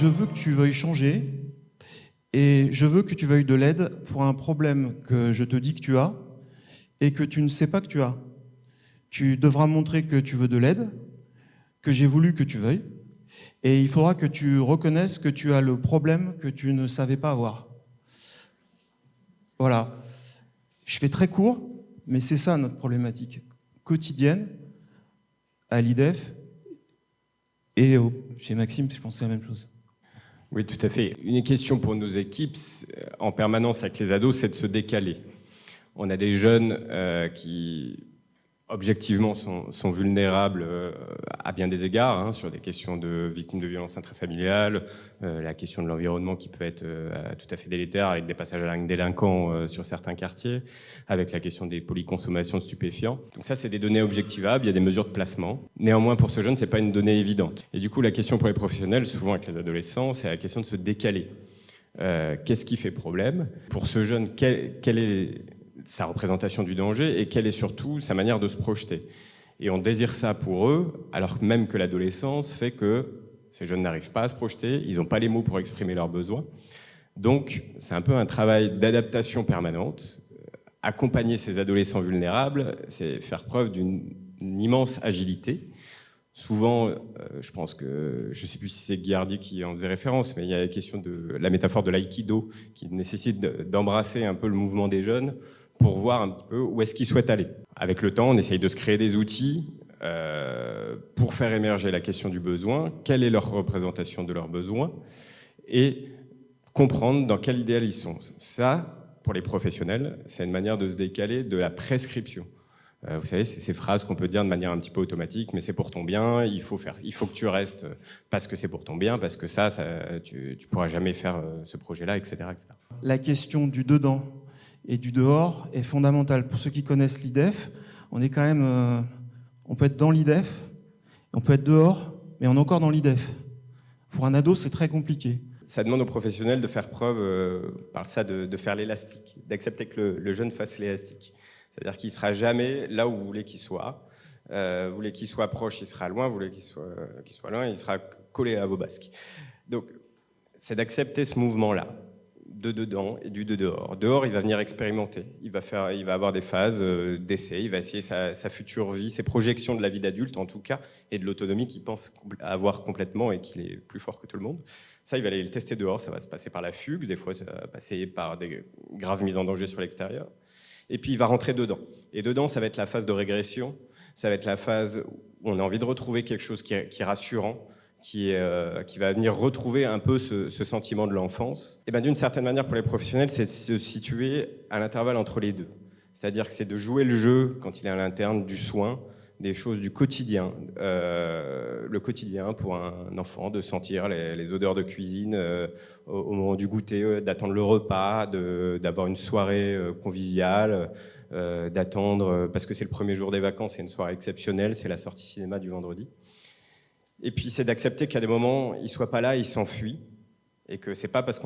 je veux que tu veuilles changer et je veux que tu veuilles de l'aide pour un problème que je te dis que tu as et que tu ne sais pas que tu as. Tu devras montrer que tu veux de l'aide, que j'ai voulu que tu veuilles, et il faudra que tu reconnaisses que tu as le problème que tu ne savais pas avoir. Voilà. Je fais très court, mais c'est ça notre problématique quotidienne à l'IDEF et chez Maxime, je pense que c'est la même chose. Oui, tout à fait. Une question pour nos équipes en permanence avec les ados, c'est de se décaler. On a des jeunes qui, objectivement, sont vulnérables à bien des égards, sur des questions de victimes de violences intrafamiliales, la question de l'environnement qui peut être tout à fait délétère avec des passages à l'acte délinquants sur certains quartiers, avec la question des polyconsommations de stupéfiants. Donc ça, c'est des données objectivables, il y a des mesures de placement. Néanmoins, pour ce jeune, c'est pas une donnée évidente. Et du coup, la question pour les professionnels, souvent avec les adolescents, c'est la question de se décaler. Qu'est-ce qui fait problème ? Pour ce jeune, quelle est sa représentation du danger et quelle est surtout sa manière de se projeter. Et on désire ça pour eux, alors même que l'adolescence fait que ces jeunes n'arrivent pas à se projeter, ils n'ont pas les mots pour exprimer leurs besoins. Donc, c'est un peu un travail d'adaptation permanente. Accompagner ces adolescents vulnérables, c'est faire preuve d'une immense agilité. Souvent, je pense que, je ne sais plus si c'est Guy Hardy qui en faisait référence, mais il y a la question de la métaphore de l'aïkido qui nécessite d'embrasser un peu le mouvement des jeunes pour voir un petit peu où est-ce qu'ils souhaitent aller. Avec le temps, on essaye de se créer des outils pour faire émerger la question du besoin, quelle est leur représentation de leurs besoins, et comprendre dans quel idéal ils sont. Ça, pour les professionnels, c'est une manière de se décaler de la prescription. Vous savez, c'est ces phrases qu'on peut dire de manière un petit peu automatique, mais c'est pour ton bien, il faut que tu restes parce que c'est pour ton bien, parce que tu pourras jamais faire ce projet-là, etc., etc. La question du dedans et du dehors est fondamentale. Pour ceux qui connaissent l'IDEF, on est quand même, on peut être dans l'IDEF, on peut être dehors, mais on est encore dans l'IDEF. Pour un ado, c'est très compliqué. Ça demande aux professionnels de faire preuve, par ça, de faire l'élastique, d'accepter que le jeune fasse l'élastique. C'est-à-dire qu'il ne sera jamais là où vous voulez qu'il soit. Vous voulez qu'il soit proche, il sera loin. Vous voulez qu'il soit loin, il sera collé à vos basques. Donc, c'est d'accepter ce mouvement-là, de dedans et du de dehors. Dehors, il va venir expérimenter. Il va avoir des phases d'essai. Il va essayer sa future vie, ses projections de la vie d'adulte, en tout cas, et de l'autonomie qu'il pense avoir complètement et qu'il est plus fort que tout le monde. Ça, il va aller le tester dehors. Ça va se passer par la fugue. Des fois, ça va passer par des graves mises en danger sur l'extérieur. Et puis il va rentrer dedans. Et dedans, ça va être la phase de régression, ça va être la phase où on a envie de retrouver quelque chose qui est rassurant, qui va venir retrouver un peu ce sentiment de l'enfance. Et bien d'une certaine manière, pour les professionnels, c'est de se situer à l'intervalle entre les deux. C'est-à-dire que c'est de jouer le jeu, quand il est à l'interne, du soin, des choses du quotidien. Le quotidien pour un enfant, de sentir les odeurs de cuisine au moment du goûter, d'attendre le repas, d'avoir une soirée conviviale, d'attendre, parce que c'est le premier jour des vacances, c'est une soirée exceptionnelle, c'est la sortie cinéma du vendredi. Et puis c'est d'accepter qu'à des moments, il ne soit pas là, il s'enfuit, et que c'est pas parce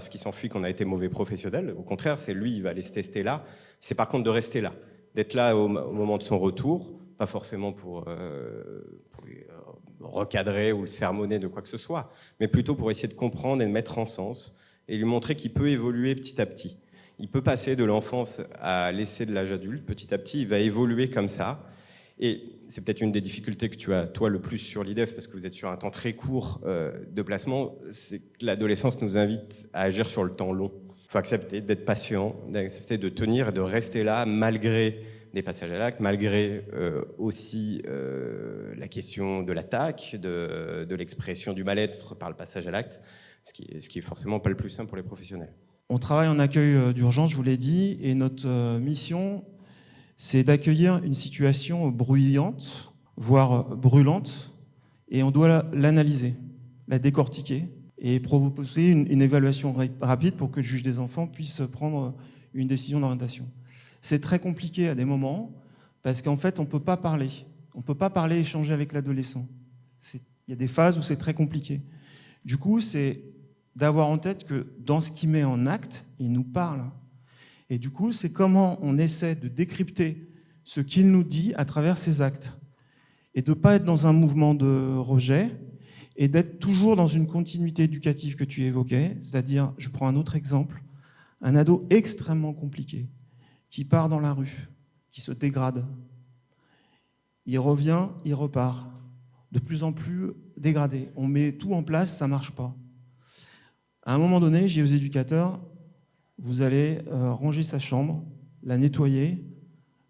qu'il s'enfuit qu'on a été mauvais professionnel. Au contraire, c'est lui, il va aller se tester là. C'est par contre de rester là, d'être là au moment de son retour, pas forcément pour lui recadrer ou le sermonner de quoi que ce soit, mais plutôt pour essayer de comprendre et de mettre en sens et lui montrer qu'il peut évoluer petit à petit. Il peut passer de l'enfance à l'essai de l'âge adulte, petit à petit, il va évoluer comme ça. Et c'est peut-être une des difficultés que tu as, toi, le plus sur l'IDEF, parce que vous êtes sur un temps très court de placement, c'est que l'adolescence nous invite à agir sur le temps long. Il faut accepter d'être patient, d'accepter de tenir et de rester là malgré des passages à l'acte, malgré aussi la question de l'attaque, de l'expression du mal-être par le passage à l'acte, ce qui est forcément pas le plus simple pour les professionnels. On travaille en accueil d'urgence, je vous l'ai dit, et notre mission, c'est d'accueillir une situation bruyante, voire brûlante, et on doit l'analyser, la décortiquer, et proposer une évaluation rapide pour que le juge des enfants puisse prendre une décision d'orientation. C'est très compliqué à des moments, parce qu'en fait, on ne peut pas parler. On ne peut pas parler, échanger avec l'adolescent. Il y a des phases où c'est très compliqué. Du coup, c'est d'avoir en tête que dans ce qu'il met en acte, il nous parle. Et du coup, c'est comment on essaie de décrypter ce qu'il nous dit à travers ses actes. Et de ne pas être dans un mouvement de rejet, et d'être toujours dans une continuité éducative que tu évoquais, c'est-à-dire, je prends un autre exemple, un ado extrêmement compliqué, qui part dans la rue, qui se dégrade, il revient, il repart, de plus en plus dégradé. On met tout en place, ça ne marche pas. À un moment donné, j'ai aux éducateurs, vous allez ranger sa chambre, la nettoyer,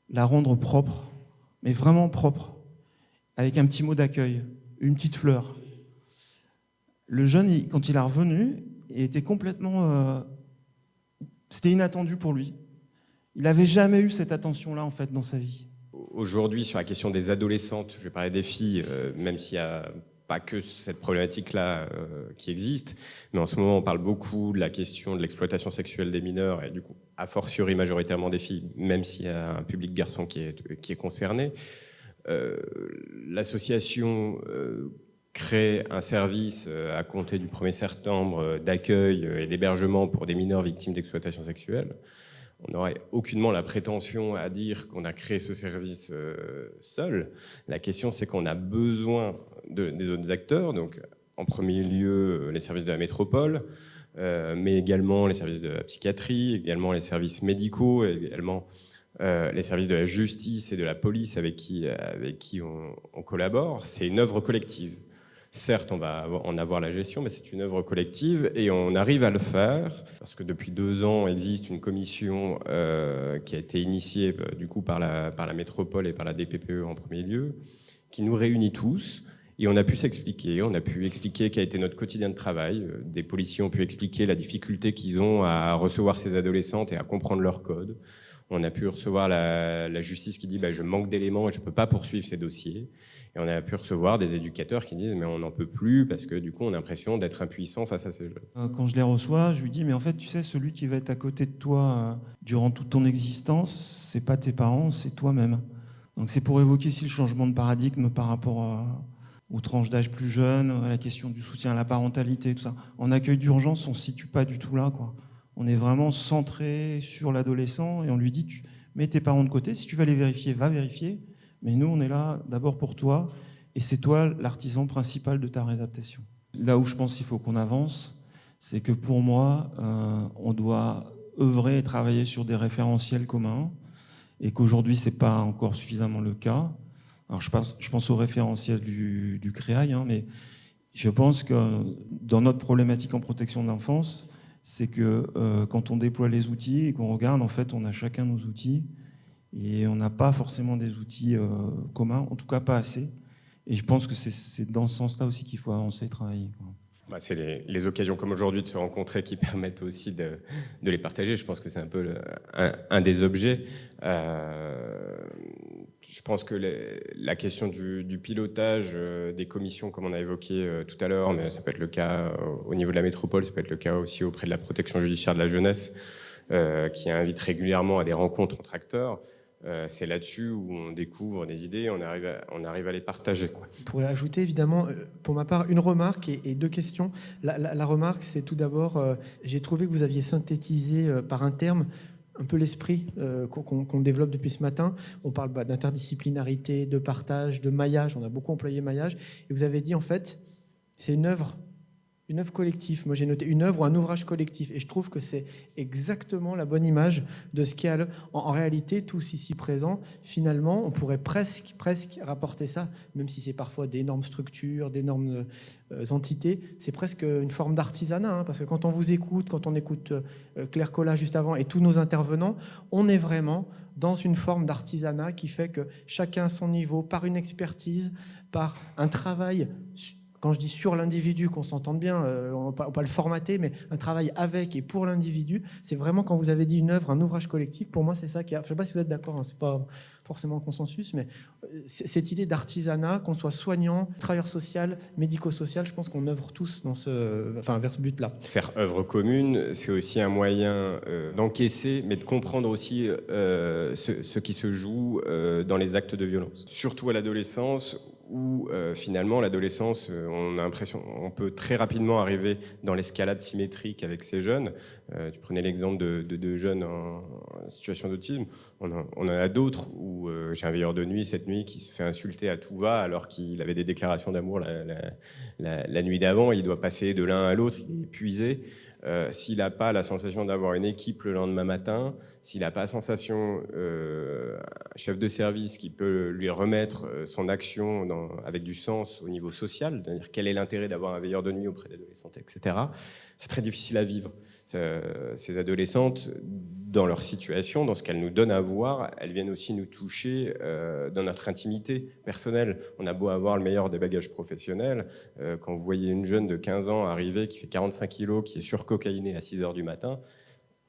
la rendre propre, mais vraiment propre, avec un petit mot d'accueil, une petite fleur. Le jeune, quand il est revenu, il était complètement... c'était inattendu pour lui. Il n'avait jamais eu cette attention-là, en fait, dans sa vie. Aujourd'hui, sur la question des adolescentes, je vais parler des filles, même s'il n'y a pas que cette problématique-là qui existe, mais en ce moment, on parle beaucoup de la question de l'exploitation sexuelle des mineurs, et du coup, a fortiori majoritairement des filles, même s'il y a un public garçon qui est concerné. L'association crée un service à compter du 1er septembre d'accueil et d'hébergement pour des mineurs victimes d'exploitation sexuelle. On n'aurait aucunement la prétention à dire qu'on a créé ce service seul. La question, c'est qu'on a besoin des autres acteurs, donc en premier lieu les services de la métropole, mais également les services de la psychiatrie, également les services médicaux, également les services de la justice et de la police avec qui on collabore. C'est une œuvre collective. Certes, on va en avoir la gestion, mais c'est une œuvre collective et on arrive à le faire parce que depuis 2 ans existe une commission qui a été initiée du coup par la métropole et par la DPPE en premier lieu, qui nous réunit tous et on a pu s'expliquer, on a pu expliquer quel a été notre quotidien de travail. Des policiers ont pu expliquer la difficulté qu'ils ont à recevoir ces adolescentes et à comprendre leur code. On a pu recevoir la justice qui dit je manque d'éléments et je ne peux pas poursuivre ces dossiers. Et on a pu recevoir des éducateurs qui disent mais on n'en peut plus parce que du coup on a l'impression d'être impuissant face à ces jeunes. Quand je les reçois, je lui dis mais en fait tu sais, celui qui va être à côté de toi durant toute ton existence, c'est pas tes parents, c'est toi-même. Donc c'est pour évoquer ici le changement de paradigme par rapport aux tranches d'âge plus jeunes, à la question du soutien à la parentalité, tout ça. En accueil d'urgence, on ne se situe pas du tout là, quoi. On est vraiment centré sur l'adolescent et on lui dit tu mets tes parents de côté, si tu vas les vérifier, va vérifier. Mais nous, on est là d'abord pour toi, et c'est toi l'artisan principal de ta réadaptation. Là où je pense qu'il faut qu'on avance, c'est que pour moi, on doit œuvrer et travailler sur des référentiels communs, et qu'aujourd'hui, ce n'est pas encore suffisamment le cas. Alors, je pense au référentiel du CREAI, mais je pense que dans notre problématique en protection de l'enfance, c'est que quand on déploie les outils et qu'on regarde, en fait, on a chacun nos outils, et on n'a pas forcément des outils communs, en tout cas pas assez. Et je pense que c'est dans ce sens-là aussi qu'il faut avancer et travailler. C'est les occasions comme aujourd'hui de se rencontrer qui permettent aussi de les partager. Je pense que c'est un peu un des objets. Je pense que la question du pilotage des commissions, comme on a évoqué tout à l'heure, mais ça peut être le cas au niveau de la métropole, ça peut être le cas aussi auprès de la protection judiciaire de la jeunesse, qui invite régulièrement à des rencontres entre acteurs. C'est là-dessus où on découvre des idées, on arrive à les partager, quoi. Je pourrais ajouter évidemment, pour ma part, une remarque et 2 questions. La remarque, c'est tout d'abord, j'ai trouvé que vous aviez synthétisé par un terme un peu l'esprit qu'on développe depuis ce matin. On parle d'interdisciplinarité, de partage, de maillage. On a beaucoup employé maillage. Et vous avez dit, en fait, c'est une œuvre collective. Moi, j'ai noté une œuvre ou un ouvrage collectif. Et je trouve que c'est exactement la bonne image de ce qu'il y a. En réalité, tous ici présents, finalement, on pourrait presque rapporter ça, même si c'est parfois d'énormes structures, d'énormes entités. C'est presque une forme d'artisanat, parce que quand on vous écoute, quand on écoute Claire Collat juste avant et tous nos intervenants, on est vraiment dans une forme d'artisanat qui fait que chacun à son niveau, par une expertise, par un travail. Quand je dis sur l'individu, qu'on s'entende bien, on va pas le formater, mais un travail avec et pour l'individu, c'est vraiment quand vous avez dit une œuvre, un ouvrage collectif, pour moi c'est ça qui a... Je ne sais pas si vous êtes d'accord, c'est pas forcément un consensus, mais cette idée d'artisanat, qu'on soit soignant, travailleur social, médico-social, je pense qu'on œuvre tous vers ce but-là. Faire œuvre commune, c'est aussi un moyen d'encaisser, mais de comprendre aussi ce qui se joue dans les actes de violence. Surtout à l'adolescence, où finalement l'adolescence, on a l'impression, on peut très rapidement arriver dans l'escalade symétrique avec ces jeunes. Tu prenais l'exemple de jeunes en situation d'autisme. On en a d'autres où j'ai un veilleur de nuit cette nuit nuit qui se fait insulter à tout va alors qu'il avait des déclarations d'amour la nuit d'avant. Il doit passer de l'un à l'autre, il est épuisé. S'il n'a pas la sensation d'avoir une équipe le lendemain matin, s'il n'a pas la sensation, un chef de service qui peut lui remettre son action avec du sens au niveau social, c'est-à-dire quel est l'intérêt d'avoir un veilleur de nuit auprès d'adolescentes, etc., c'est très difficile à vivre. Ces adolescentes, dans leur situation, dans ce qu'elles nous donnent à voir, elles viennent aussi nous toucher dans notre intimité personnelle. On a beau avoir le meilleur des bagages professionnels, quand vous voyez une jeune de 15 ans arriver, qui fait 45 kilos, qui est surcocaïnée à 6 heures du matin,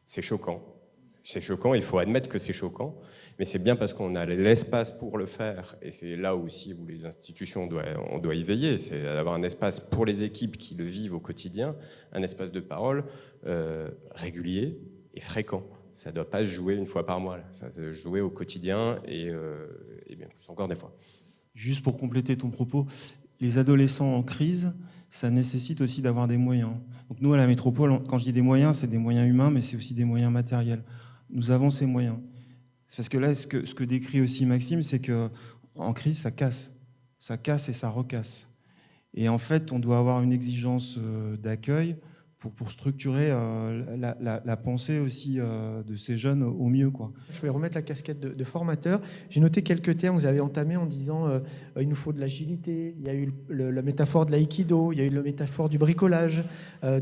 c'est choquant. C'est choquant, il faut admettre que c'est choquant, mais c'est bien parce qu'on a l'espace pour le faire, et c'est là aussi où les institutions, on doit y veiller, c'est d'avoir un espace pour les équipes qui le vivent au quotidien, un espace de parole régulier et fréquent. Ça ne doit pas se jouer une fois par mois, ça doit se jouer au quotidien et bien plus encore des fois. Juste pour compléter ton propos, les adolescents en crise, ça nécessite aussi d'avoir des moyens. Donc nous, à la métropole, quand je dis des moyens, c'est des moyens humains, mais c'est aussi des moyens matériels. Nous avons ces moyens. C'est parce que là, ce que décrit aussi Maxime, c'est qu'en crise, ça casse. Ça casse et ça recasse. Et en fait, on doit avoir une exigence d'accueil pour structurer la pensée aussi de ces jeunes au mieux, quoi. Je vais remettre la casquette de formateur. J'ai noté quelques termes que vous avez entamés en disant il nous faut de l'agilité, il y a eu la métaphore de l'aïkido, il y a eu la métaphore du bricolage,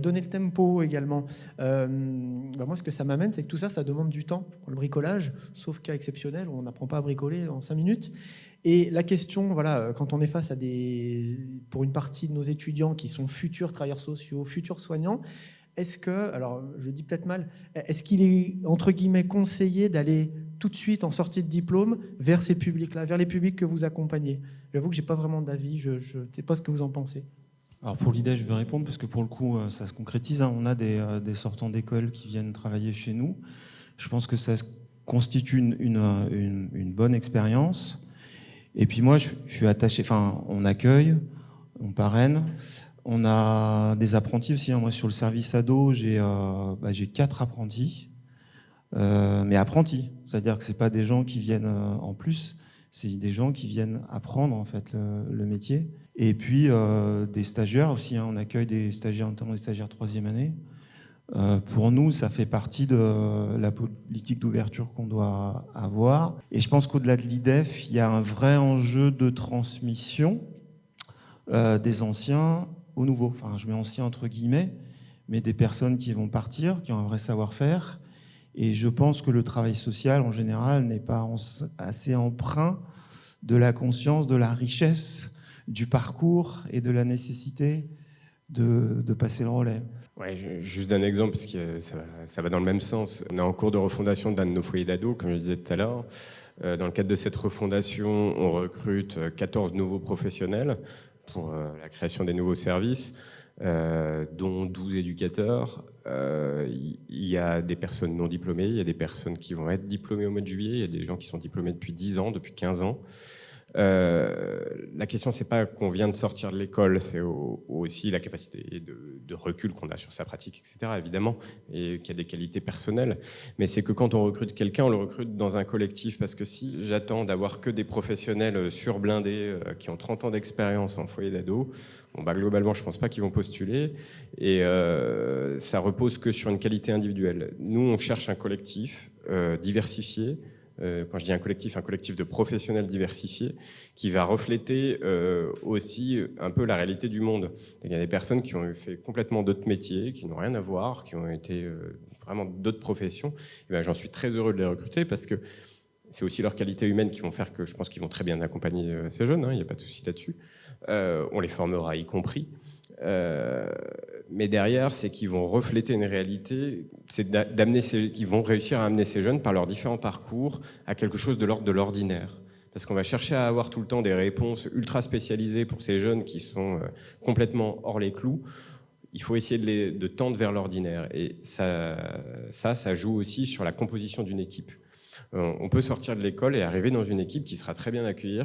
donner le tempo également. Moi, ce que ça m'amène, c'est que tout ça, ça demande du temps. Le bricolage, sauf cas exceptionnel, où on n'apprend pas à bricoler en 5 minutes. Et la question, voilà, quand on est face à pour une partie de nos étudiants qui sont futurs travailleurs sociaux, futurs soignants, est-ce que, alors je dis peut-être mal, est-ce qu'il est, entre guillemets, conseillé d'aller tout de suite en sortie de diplôme vers ces publics-là, vers les publics que vous accompagnez? J'avoue que je n'ai pas vraiment d'avis, je ne sais pas ce que vous en pensez. Alors pour l'idée, je vais répondre parce que pour le coup, ça se concrétise. On a des sortants d'école qui viennent travailler chez nous. Je pense que ça constitue une bonne expérience. Et puis moi, je suis attaché, on accueille, on parraine, on a des apprentis aussi. Moi, sur le service ado, j'ai 4 apprentis, mais apprentis. C'est-à-dire que c'est pas des gens qui viennent en plus, c'est des gens qui viennent apprendre en fait le métier. Et puis des stagiaires aussi. On accueille des stagiaires, notamment des stagiaires 3e année. Pour nous, ça fait partie de la politique d'ouverture qu'on doit avoir. Et je pense qu'au-delà de l'IDEF, il y a un vrai enjeu de transmission des anciens aux nouveaux. Enfin, je mets anciens entre guillemets, mais des personnes qui vont partir, qui ont un vrai savoir-faire. Et je pense que le travail social, en général, n'est pas assez empreint de la conscience, de la richesse, du parcours et de la nécessité de passer le relais. Ouais, juste un exemple, parce que ça va dans le même sens. On est en cours de refondation d'un de nos foyers d'ados, comme je disais tout à l'heure. Dans le cadre de cette refondation, on recrute 14 nouveaux professionnels pour la création des nouveaux services, dont 12 éducateurs. Il y a des personnes non diplômées, il y a des personnes qui vont être diplômées au mois de juillet, il y a des gens qui sont diplômés depuis 10 ans, depuis 15 ans. La question, c'est pas qu'on vient de sortir de l'école, c'est aussi la capacité de recul qu'on a sur sa pratique, etc., évidemment, et qu'il y a des qualités personnelles. Mais c'est que quand on recrute quelqu'un, on le recrute dans un collectif, parce que si j'attends d'avoir que des professionnels surblindés qui ont 30 ans d'expérience en foyer d'ado, globalement, je pense pas qu'ils vont postuler, et ça repose que sur une qualité individuelle. Nous, on cherche un collectif diversifié. Quand je dis un collectif de professionnels diversifiés qui va refléter aussi un peu la réalité du monde. Il y a des personnes qui ont fait complètement d'autres métiers, qui n'ont rien à voir, qui ont été vraiment d'autres professions. Et bien, j'en suis très heureux de les recruter parce que c'est aussi leurs qualités humaines qui vont faire que je pense qu'ils vont très bien accompagner ces jeunes, il n'y a pas de souci là-dessus. On les formera y compris. Mais derrière, c'est qu'ils vont refléter une réalité, c'est qu'ils vont réussir à amener ces jeunes par leurs différents parcours à quelque chose de l'ordre de l'ordinaire. Parce qu'on va chercher à avoir tout le temps des réponses ultra spécialisées pour ces jeunes qui sont complètement hors les clous. Il faut essayer de tendre vers l'ordinaire. Et ça joue aussi sur la composition d'une équipe. On peut sortir de l'école et arriver dans une équipe qui sera très bien accueillie,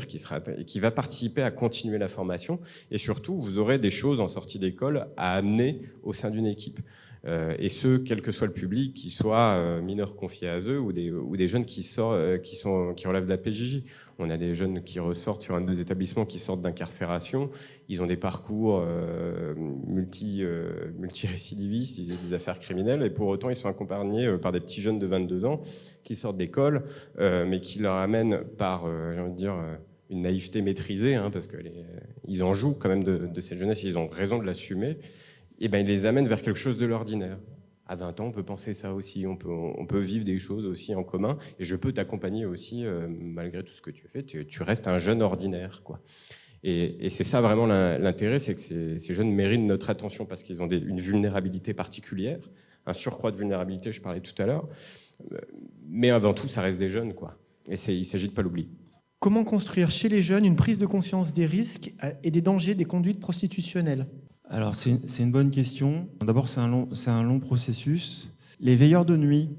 et qui va participer à continuer la formation. Et surtout, vous aurez des choses en sortie d'école à amener au sein d'une équipe. Et ce, quel que soit le public, qu'ils soient mineurs confiés à eux ou des jeunes qui relèvent de la PJJ. On a des jeunes qui ressortent sur un de nos établissements, qui sortent d'incarcération. Ils ont des parcours multirécidivistes, ils ont des affaires criminelles, et pour autant, ils sont accompagnés par des petits jeunes de 22 ans qui sortent d'école, mais qui leur amènent par, j'ai envie de dire, une naïveté maîtrisée, parce qu'ils en jouent quand même de cette jeunesse, ils ont raison de l'assumer, et ben ils les amènent vers quelque chose de l'ordinaire. À 20 ans, on peut penser ça aussi, on peut vivre des choses aussi en commun, et je peux t'accompagner aussi, malgré tout ce que tu fais, tu restes un jeune ordinaire, quoi. Et c'est ça vraiment l'intérêt, c'est que ces jeunes méritent notre attention parce qu'ils ont une vulnérabilité particulière, un surcroît de vulnérabilité, je parlais tout à l'heure, mais avant tout, ça reste des jeunes, quoi. Et il s'agit de ne pas l'oublier. Comment construire chez les jeunes une prise de conscience des risques et des dangers des conduites prostitutionnelles ? Alors, c'est une bonne question. D'abord, c'est un long processus. Les veilleurs de nuit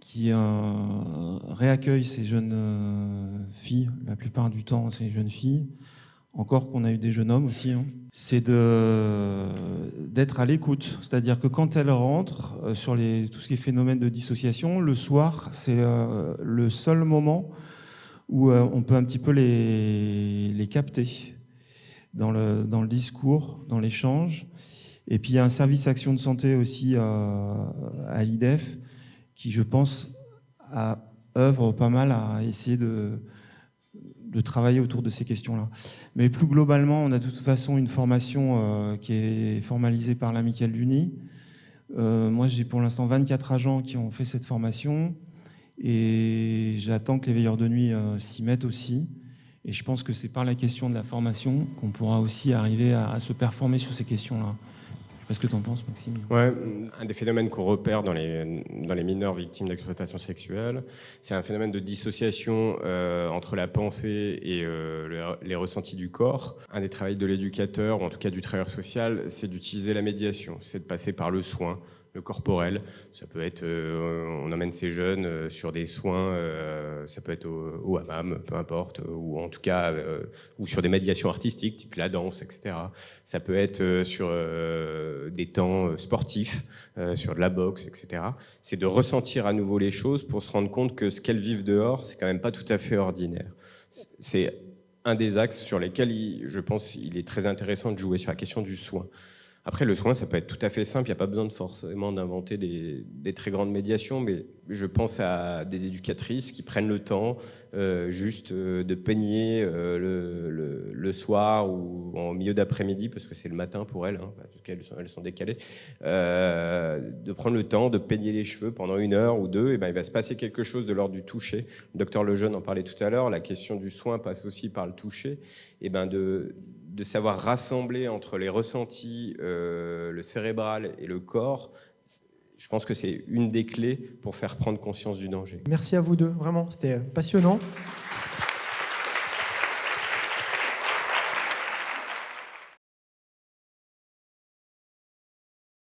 qui réaccueillent ces jeunes filles, la plupart du temps, ces jeunes filles, encore qu'on a eu des jeunes hommes aussi, c'est d'être à l'écoute. C'est-à-dire que quand elles rentrent sur tout ce qui est phénomène de dissociation, le soir, c'est le seul moment où on peut un petit peu les capter dans le discours, dans l'échange. Et puis il y a un service action de santé aussi à l'IDEF qui, je pense, œuvre pas mal à essayer de travailler autour de ces questions-là. Mais plus globalement, on a de toute façon une formation qui est formalisée par l'Amicale du Nid. Moi, j'ai pour l'instant 24 agents qui ont fait cette formation et j'attends que les veilleurs de nuit s'y mettent aussi. Et je pense que c'est par la question de la formation qu'on pourra aussi arriver à se performer sur ces questions-là. Je sais pas ce que tu en penses, Maxime. Ouais, un des phénomènes qu'on repère dans les mineurs victimes d'exploitation sexuelle, c'est un phénomène de dissociation entre la pensée et les ressentis du corps. Un des travaux de l'éducateur, ou en tout cas du travailleur social, c'est d'utiliser la médiation, c'est de passer par le soin, le corporel. Ça peut être, on emmène ces jeunes sur des soins, ça peut être au hammam, peu importe, ou en tout cas, ou sur des médiations artistiques, type la danse, etc. Ça peut être sur des temps sportifs, sur de la boxe, etc. C'est de ressentir à nouveau les choses pour se rendre compte que ce qu'elles vivent dehors, c'est quand même pas tout à fait ordinaire. C'est un des axes sur lesquels, je pense, il est très intéressant de jouer sur la question du soin. Après, le soin, ça peut être tout à fait simple. Il n'y a pas besoin forcément d'inventer des très grandes médiations, mais je pense à des éducatrices qui prennent le temps juste de peigner le soir ou en milieu d'après-midi, parce que c'est le matin pour elles, parce qu'elles sont décalées, de prendre le temps de peigner les cheveux pendant 1 heure ou 2, et ben, il va se passer quelque chose de l'ordre du toucher. Le docteur Lejeune en parlait tout à l'heure, la question du soin passe aussi par le toucher, et ben de savoir rassembler entre les ressentis, le cérébral et le corps, je pense que c'est une des clés pour faire prendre conscience du danger. Merci à vous deux, vraiment, c'était passionnant.